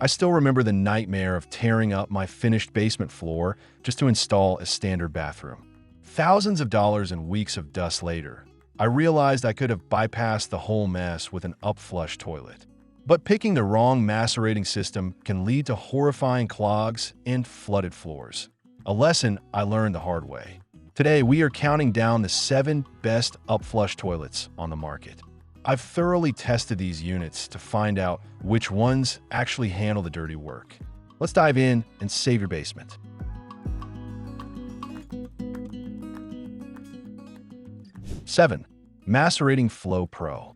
I still remember the nightmare of tearing up my finished basement floor just to install a standard bathroom. Thousands of dollars and weeks of dust later, I realized I could have bypassed the whole mess with an upflush toilet. But picking the wrong macerating system can lead to horrifying clogs and flooded floors. A lesson I learned the hard way. Today, we are counting down the 7 best upflush toilets on the market. I've thoroughly tested these units to find out which ones actually handle the dirty work. Let's dive in and save your basement. 7. MaceratingFlo Pro.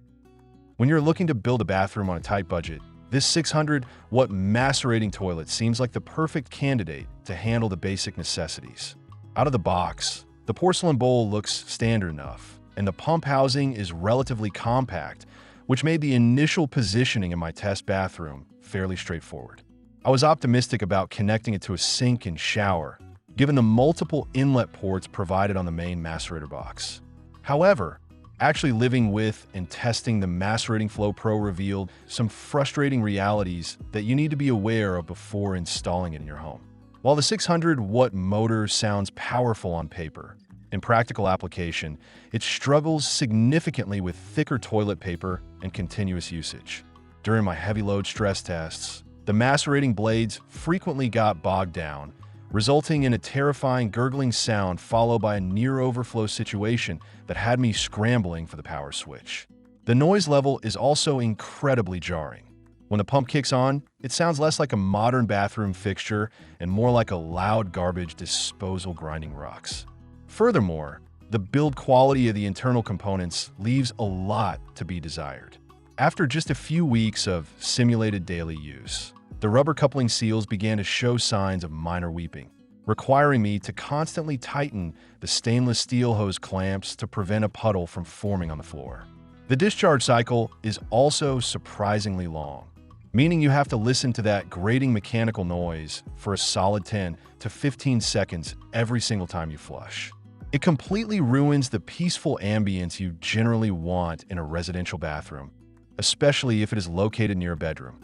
When you're looking to build a bathroom on a tight budget, this 600-watt macerating toilet seems like the perfect candidate to handle the basic necessities. Out of the box, the porcelain bowl looks standard enough, and the pump housing is relatively compact, which made the initial positioning in my test bathroom fairly straightforward. I was optimistic about connecting it to a sink and shower, given the multiple inlet ports provided on the main macerator box. However, actually living with and testing the MaceratingFlo Pro revealed some frustrating realities that you need to be aware of before installing it in your home. While the 600-watt motor sounds powerful on paper, in practical application, it struggles significantly with thicker toilet paper and continuous usage. During my heavy load stress tests, the macerating blades frequently got bogged down, resulting in a terrifying gurgling sound followed by a near overflow situation that had me scrambling for the power switch. The noise level is also incredibly jarring. When the pump kicks on, it sounds less like a modern bathroom fixture and more like a loud garbage disposal grinding rocks. Furthermore, the build quality of the internal components leaves a lot to be desired. After just a few weeks of simulated daily use, the rubber coupling seals began to show signs of minor weeping, requiring me to constantly tighten the stainless steel hose clamps to prevent a puddle from forming on the floor. The discharge cycle is also surprisingly long, meaning you have to listen to that grating mechanical noise for a solid 10 to 15 seconds every single time you flush. It completely ruins the peaceful ambience you generally want in a residential bathroom, especially if it is located near a bedroom.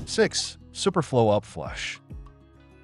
6. SUPERFLO Upflush.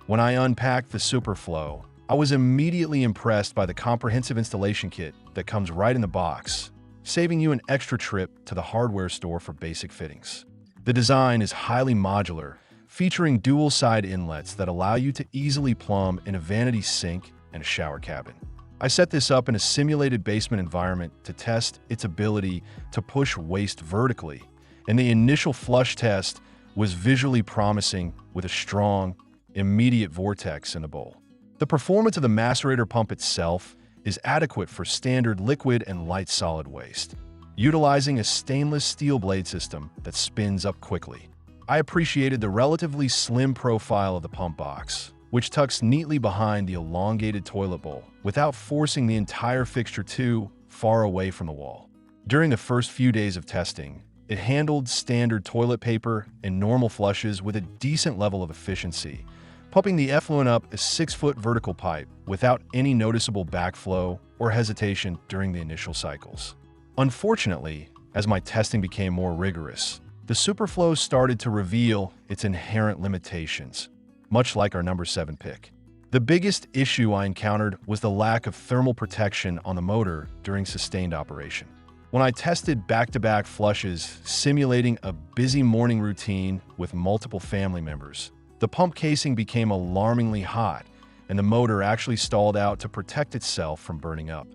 When I unpacked the SUPERFLO, I was immediately impressed by the comprehensive installation kit that comes right in the box, saving you an extra trip to the hardware store for basic fittings. The design is highly modular, featuring dual-side inlets that allow you to easily plumb in a vanity sink and a shower cabin. I set this up in a simulated basement environment to test its ability to push waste vertically, and the initial flush test was visually promising with a strong, immediate vortex in the bowl. The performance of the macerator pump itself is adequate for standard liquid and light solid waste, utilizing a stainless steel blade system that spins up quickly. I appreciated the relatively slim profile of the pump box, which tucks neatly behind the elongated toilet bowl without forcing the entire fixture too far away from the wall. During the first few days of testing, it handled standard toilet paper and normal flushes with a decent level of efficiency, pumping the effluent up a 6-foot vertical pipe without any noticeable backflow or hesitation during the initial cycles. Unfortunately, as my testing became more rigorous, the SUPERFLO started to reveal its inherent limitations, much like our number 7 pick. The biggest issue I encountered was the lack of thermal protection on the motor during sustained operation. When I tested back-to-back flushes simulating a busy morning routine with multiple family members, the pump casing became alarmingly hot, and the motor actually stalled out to protect itself from burning up.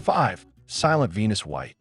5. Silent Venus White.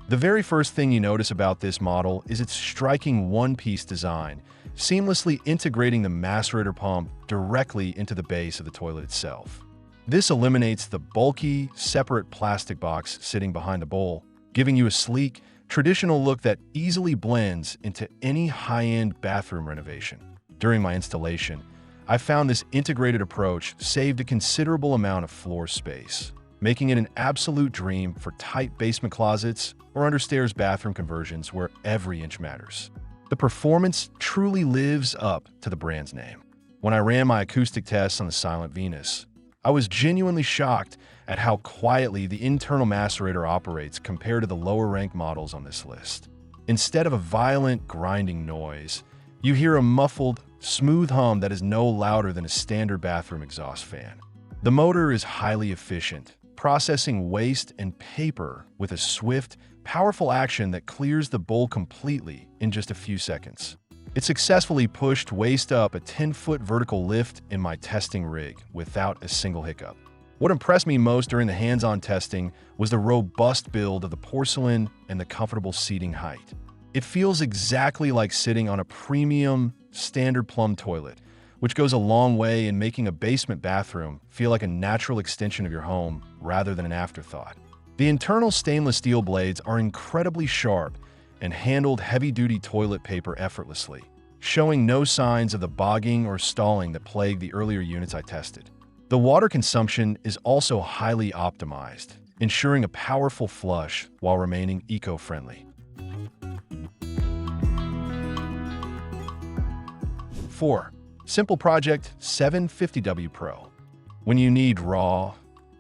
The very first thing you notice about this model is its striking one-piece design, seamlessly integrating the macerator pump directly into the base of the toilet itself. This eliminates the bulky, separate plastic box sitting behind the bowl, giving you a sleek, traditional look that easily blends into any high-end bathroom renovation. During my installation, I found this integrated approach saved a considerable amount of floor space, making it an absolute dream for tight basement closets or understairs bathroom conversions where every inch matters. The performance truly lives up to the brand's name. When I ran my acoustic tests on the Silent Venus, I was genuinely shocked at how quietly the internal macerator operates compared to the lower-ranked models on this list. Instead of a violent, grinding noise, you hear a muffled, smooth hum that is no louder than a standard bathroom exhaust fan. The motor is highly efficient, processing waste and paper with a swift, powerful action that clears the bowl completely in just a few seconds. It successfully pushed waste up a 10-foot vertical lift in my testing rig without a single hiccup. What impressed me most during the hands-on testing was the robust build of the porcelain and the comfortable seating height. It feels exactly like sitting on a premium, standard plumb toilet, which goes a long way in making a basement bathroom feel like a natural extension of your home rather than an afterthought. The internal stainless steel blades are incredibly sharp and handled heavy-duty toilet paper effortlessly, showing no signs of the bogging or stalling that plagued the earlier units I tested. The water consumption is also highly optimized, ensuring a powerful flush while remaining eco-friendly. 4. Simple Project 750W Pro. When you need raw,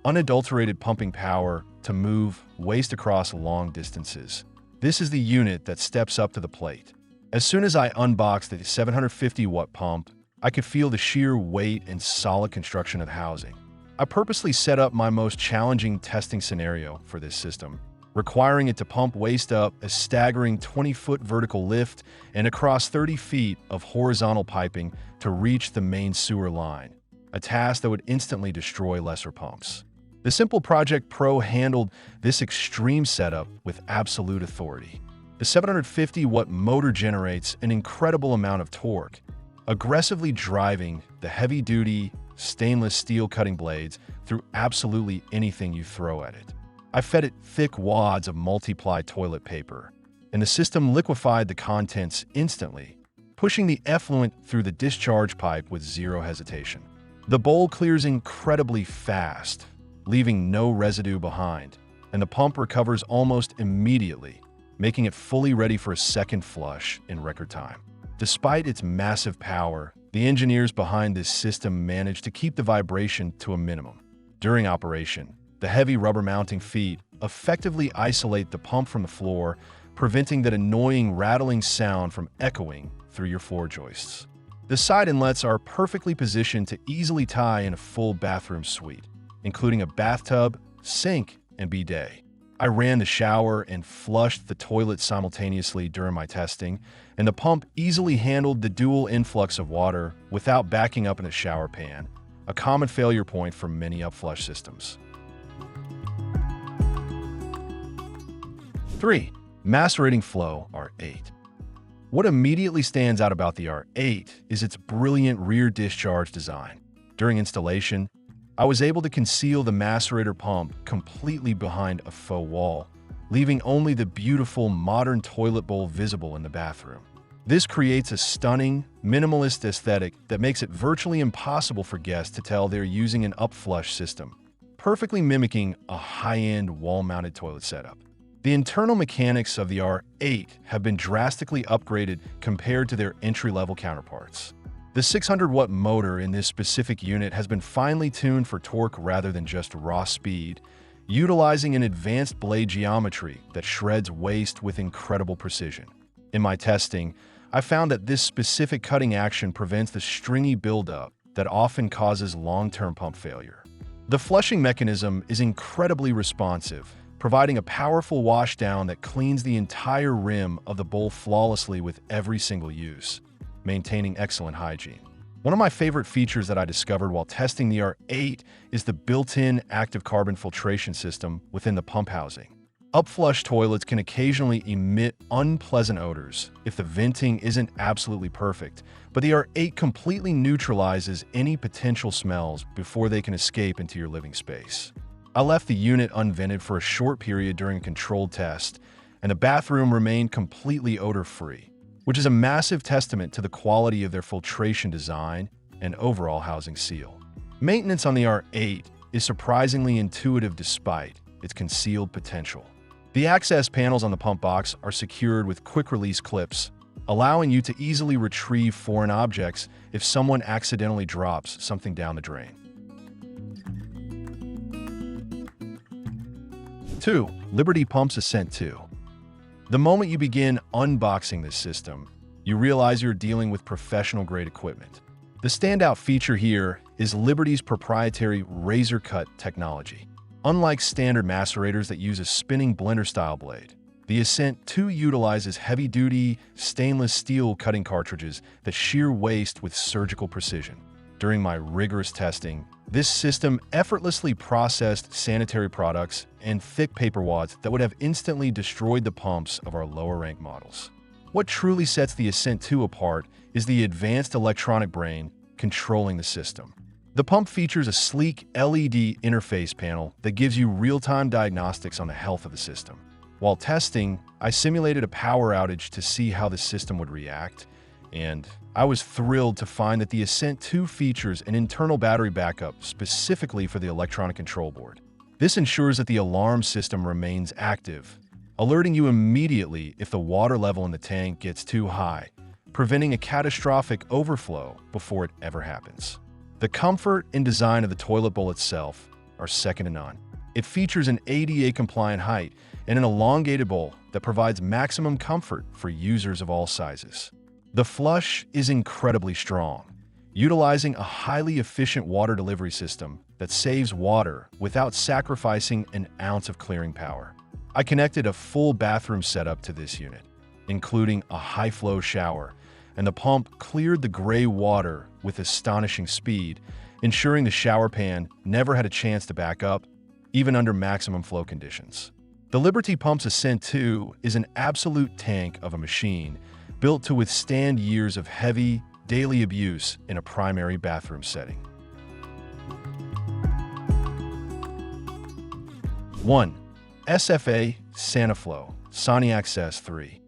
unadulterated pumping power to move waste across long distances, this is the unit that steps up to the plate. As soon as I unboxed the 750-watt pump, I could feel the sheer weight and solid construction of the housing. I purposely set up my most challenging testing scenario for this system, requiring it to pump waste up a staggering 20-foot vertical lift and across 30 feet of horizontal piping to reach the main sewer line, a task that would instantly destroy lesser pumps. The Simple Project Pro handled this extreme setup with absolute authority. The 750-watt motor generates an incredible amount of torque, aggressively driving the heavy-duty stainless steel cutting blades through absolutely anything you throw at it. I fed it thick wads of multi-ply toilet paper, and the system liquefied the contents instantly, pushing the effluent through the discharge pipe with zero hesitation. The bowl clears incredibly fast, leaving no residue behind, and the pump recovers almost immediately, making it fully ready for a second flush in record time. Despite its massive power, the engineers behind this system managed to keep the vibration to a minimum. During operation, the heavy rubber mounting feet effectively isolate the pump from the floor, preventing that annoying rattling sound from echoing through your floor joists. The side inlets are perfectly positioned to easily tie in a full bathroom suite, including a bathtub, sink, and bidet. I ran the shower and flushed the toilet simultaneously during my testing, and the pump easily handled the dual influx of water without backing up in a shower pan, a common failure point for many upflush systems. 3. MaceratingFlo R8. What immediately stands out about the R8 is its brilliant rear discharge design. During installation, I was able to conceal the macerator pump completely behind a faux wall, leaving only the beautiful modern toilet bowl visible in the bathroom. This creates a stunning, minimalist aesthetic that makes it virtually impossible for guests to tell they're using an upflush system, perfectly mimicking a high-end wall-mounted toilet setup. The internal mechanics of the R8 have been drastically upgraded compared to their entry-level counterparts. The 600-watt motor in this specific unit has been finely tuned for torque rather than just raw speed, utilizing an advanced blade geometry that shreds waste with incredible precision. In my testing, I found that this specific cutting action prevents the stringy buildup that often causes long-term pump failure. The flushing mechanism is incredibly responsive, providing a powerful washdown that cleans the entire rim of the bowl flawlessly with every single use, maintaining excellent hygiene. One of my favorite features that I discovered while testing the R8 is the built-in active carbon filtration system within the pump housing. Upflush toilets can occasionally emit unpleasant odors if the venting isn't absolutely perfect, but the R8 completely neutralizes any potential smells before they can escape into your living space. I left the unit unvented for a short period during a controlled test, and the bathroom remained completely odor-free, which is a massive testament to the quality of their filtration design and overall housing seal. Maintenance on the R8 is surprisingly intuitive despite its concealed potential. The access panels on the pump box are secured with quick-release clips, allowing you to easily retrieve foreign objects if someone accidentally drops something down the drain. 2. Libertypumps Ascent II. The moment you begin unboxing this system, you realize you're dealing with professional-grade equipment. The standout feature here is Liberty's proprietary razor-cut technology. Unlike standard macerators that use a spinning blender-style blade, the Ascent II utilizes heavy-duty, stainless steel cutting cartridges that shear waste with surgical precision. During my rigorous testing, this system effortlessly processed sanitary products and thick paper wads that would have instantly destroyed the pumps of our lower-ranked models. What truly sets the Ascent II apart is the advanced electronic brain controlling the system. The pump features a sleek LED interface panel that gives you real-time diagnostics on the health of the system. While testing, I simulated a power outage to see how the system would react, and I was thrilled to find that the Ascent II features an internal battery backup specifically for the electronic control board. This ensures that the alarm system remains active, alerting you immediately if the water level in the tank gets too high, preventing a catastrophic overflow before it ever happens. The comfort and design of the toilet bowl itself are second to none. It features an ADA-compliant height and an elongated bowl that provides maximum comfort for users of all sizes. The flush is incredibly strong, utilizing a highly efficient water delivery system that saves water without sacrificing an ounce of clearing power. I connected a full bathroom setup to this unit, including a high-flow shower, and the pump cleared the gray water with astonishing speed, ensuring the shower pan never had a chance to back up, even under maximum flow conditions. The Libertypumps Ascent II is an absolute tank of a machine, built to withstand years of heavy, daily abuse in a primary bathroom setting. 1. SFA SANIFLO Saniaccess 3.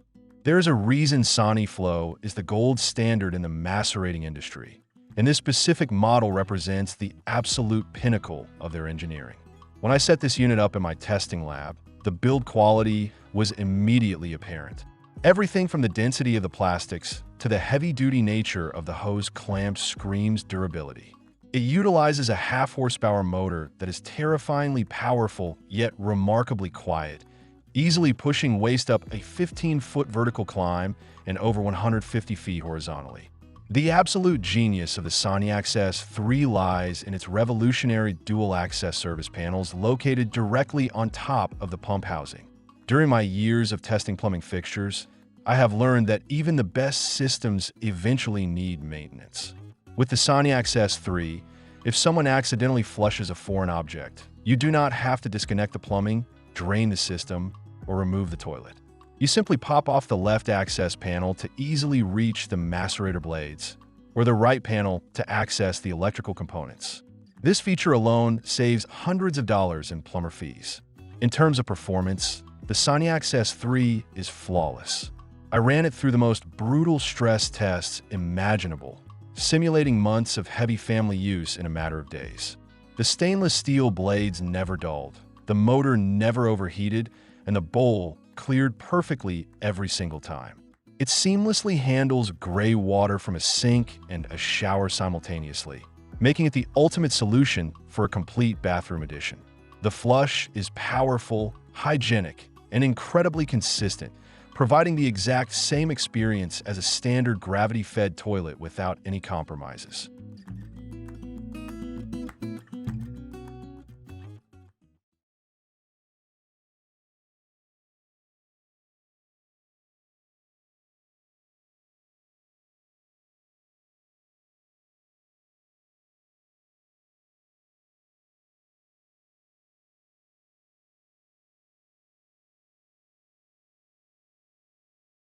There is a reason SaniFlo is the gold standard in the macerating industry, and this specific model represents the absolute pinnacle of their engineering. When I set this unit up in my testing lab, the build quality was immediately apparent. Everything from the density of the plastics to the heavy-duty nature of the hose clamp screams durability. It utilizes a half-horsepower motor that is terrifyingly powerful yet remarkably quiet, easily pushing waste up a 15-foot vertical climb and over 150 feet horizontally. The absolute genius of the Saniaccess 3 lies in its revolutionary dual-access service panels located directly on top of the pump housing. During my years of testing plumbing fixtures, I have learned that even the best systems eventually need maintenance. With the Saniaccess 3, if someone accidentally flushes a foreign object, you do not have to disconnect the plumbing, drain the system, or remove the toilet. You simply pop off the left access panel to easily reach the macerator blades, or the right panel to access the electrical components. This feature alone saves hundreds of dollars in plumber fees. In terms of performance, the Saniaccess 3 is flawless. I ran it through the most brutal stress tests imaginable, simulating months of heavy family use in a matter of days. The stainless steel blades never dulled, the motor never overheated, and the bowl cleared perfectly every single time. It seamlessly handles gray water from a sink and a shower simultaneously, making it the ultimate solution for a complete bathroom addition. The flush is powerful, hygienic, and incredibly consistent, providing the exact same experience as a standard gravity-fed toilet without any compromises.